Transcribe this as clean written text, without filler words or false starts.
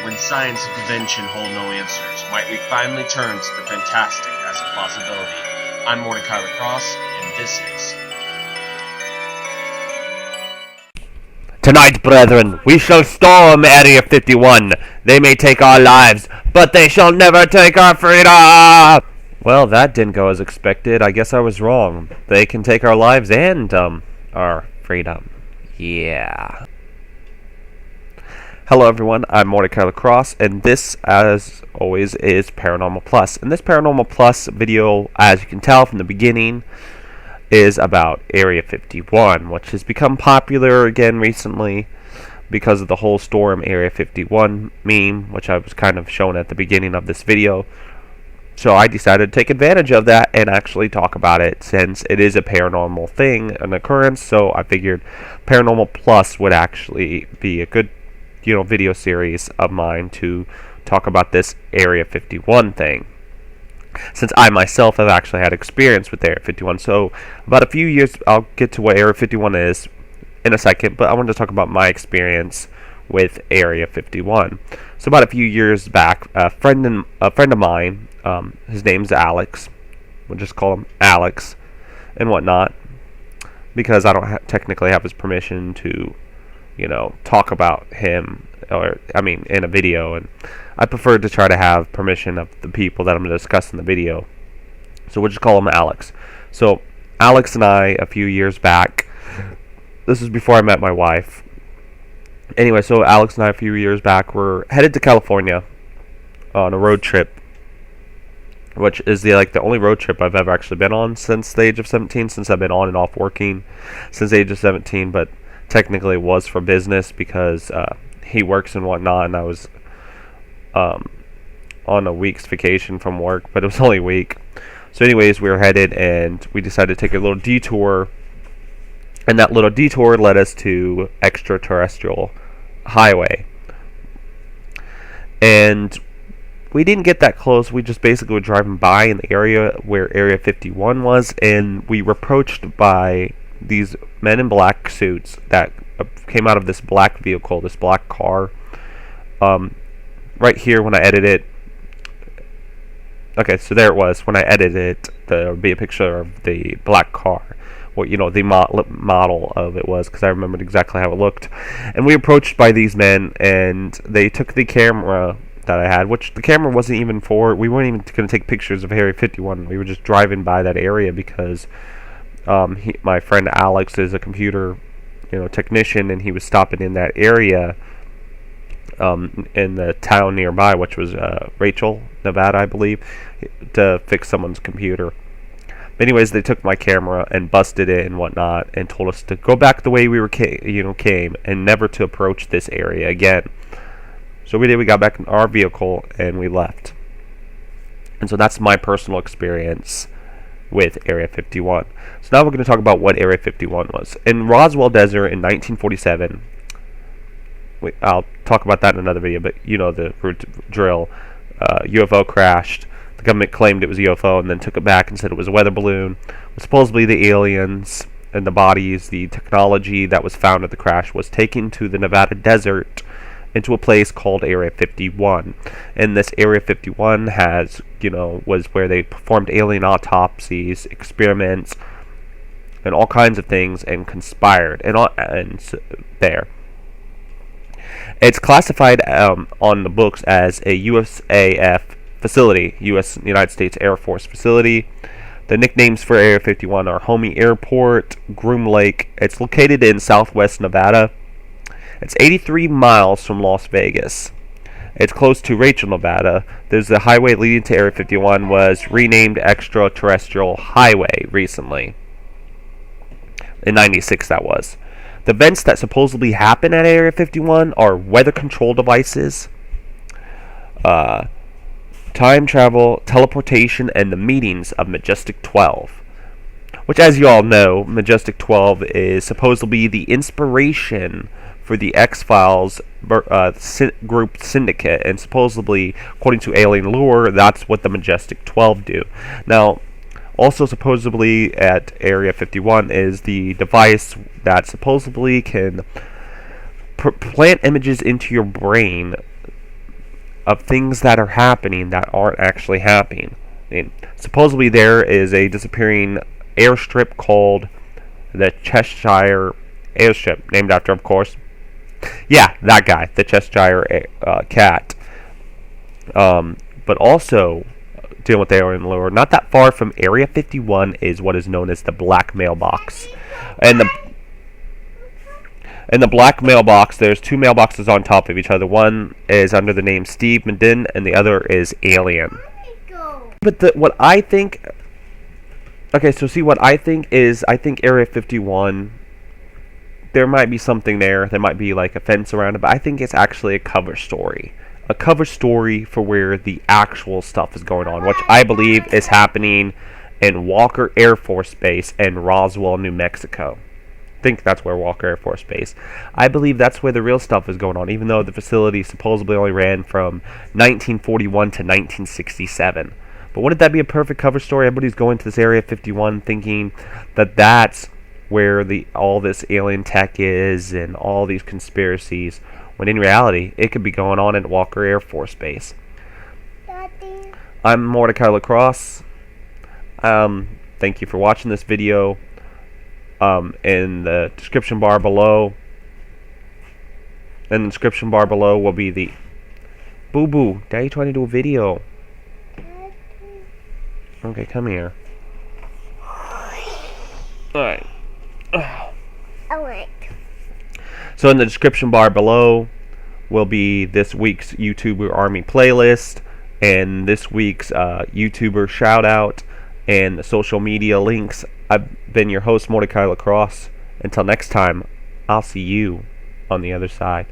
When science and convention hold no answers, might we finally turn to the fantastic as a possibility? I'm Mortika Lacrosse, and this is... Tonight, brethren, we shall storm Area 51. They may take our lives, but they shall never take our freedom! Well, that didn't go as expected. I guess I was wrong. They can take our lives and, our freedom. Yeah. Hello everyone, I'm Mortika Lacrosse, and this, as always, is Paranormal Plus. And this Paranormal Plus video, as you can tell from the beginning, is about Area 51, which has become popular again recently because of the whole Storm Area 51 meme, which I was kind of shown at the beginning of this video. So I decided to take advantage of that and actually talk about it, since it is a paranormal thing, an occurrence. So I figured Paranormal Plus would actually be a good video series of mine to talk about this Area 51 thing, since I myself have actually had experience with Area 51. So about a few years, I'll get to what Area 51 is in a second, but I wanted to talk about my experience with Area 51. So about a few years back, a friend of mine, his name's Alex, we'll just call him Alex and whatnot, because I don't technically have his permission to talk about him, in a video, and I prefer to try to have permission of the people that I'm going to discuss in the video. So we'll just call him Alex. So Alex and I, a few years back, this was before I met my wife. Anyway, so Alex and I, a few years back, were headed to California on a road trip, which is the only road trip I've ever actually been on since the age of 17, since I've been on and off working since the age of 17, but technically it was for business because he works and whatnot, and I was on a week's vacation from work, but it was only a week. So anyways, we were headed, and we decided to take a little detour, and that little detour led us to extraterrestrial highway. And we didn't get that close. We just basically were driving by in the area where Area 51 was, and we were approached by these men in black suits that came out of this black vehicle, this black car. Right here when I edit it, okay, so there it was. When I edited it, there would be a picture of the black car. Well, the model of it was, because I remembered exactly how it looked. And we were approached by these men, and they took the camera that I had, which the camera wasn't even for. We weren't even going to take pictures of Area 51. We were just driving by that area because my friend Alex is a computer technician, and he was stopping in that area in the town nearby, which was Rachel, Nevada, I believe, to fix someone's computer. But anyways, they took my camera and busted it and whatnot, and told us to go back the way we were came, and never to approach this area again. So we did. We got back in our vehicle and we left. And so that's my personal experience with Area 51. So now we're going to talk about what Area 51 was. In Roswell Desert in 1947, I'll talk about that in another video, but the drill. UFO crashed. The government claimed it was a UFO and then took it back and said it was a weather balloon. It was supposedly the aliens and the bodies, the technology that was found at the crash was taken to the Nevada desert, into a place called Area 51. And this Area 51 was where they performed alien autopsies, experiments, and all kinds of things, and conspired, there. It's classified on the books as a USAF facility, United States Air Force facility. The nicknames for Area 51 are Homey Airport, Groom Lake. It's located in southwest Nevada. It's 83 miles from Las Vegas. It's close to Rachel, Nevada. There's the highway leading to Area 51 was renamed Extraterrestrial Highway recently. In 96 that was. The events that supposedly happen at Area 51 are weather control devices, time travel, teleportation, and the meetings of Majestic 12. Which, as you all know, Majestic 12 is supposedly the inspiration for the X-Files group syndicate, and supposedly, according to alien lore, that's what the Majestic 12 do. Now, also supposedly at Area 51 is the device that supposedly can plant images into your brain of things that are happening that aren't actually happening. Supposedly there is a disappearing airstrip called the Cheshire Airstrip, named after, of course, yeah, that guy, the Cheshire Cat. But also dealing with alien lore, not that far from Area 51 is what is known as the Black Mailbox, and the Black Mailbox, there's two mailboxes on top of each other. One is under the name Steve Madin, and the other is Alien. But what I think... Okay, so see, what I think is... I think Area 51... There might be something there. There might be like a fence around it. But I think it's actually a cover story. A cover story for where the actual stuff is going on. Which I believe is happening in Walker Air Force Base in Roswell, New Mexico. I think that's where Walker Air Force Base. I believe that's where the real stuff is going on, even though the facility supposedly only ran from 1941 to 1967. But wouldn't that be a perfect cover story? Everybody's going to this Area 51 thinking that that's where all this alien tech is and all these conspiracies, when in reality, it could be going on at Walker Air Force Base. Daddy. I'm Mortika Lacrosse. Thank you for watching this video. In the description bar below. In the description bar below will be the... Boo Boo, Daddy trying to do a video. Okay, come here. Alright. Alright. So in the description bar below will be this week's YouTuber Army playlist and this week's YouTuber shoutout and the social media links. I've been your host, Mortika Lacrosse. Until next time, I'll see you on the other side.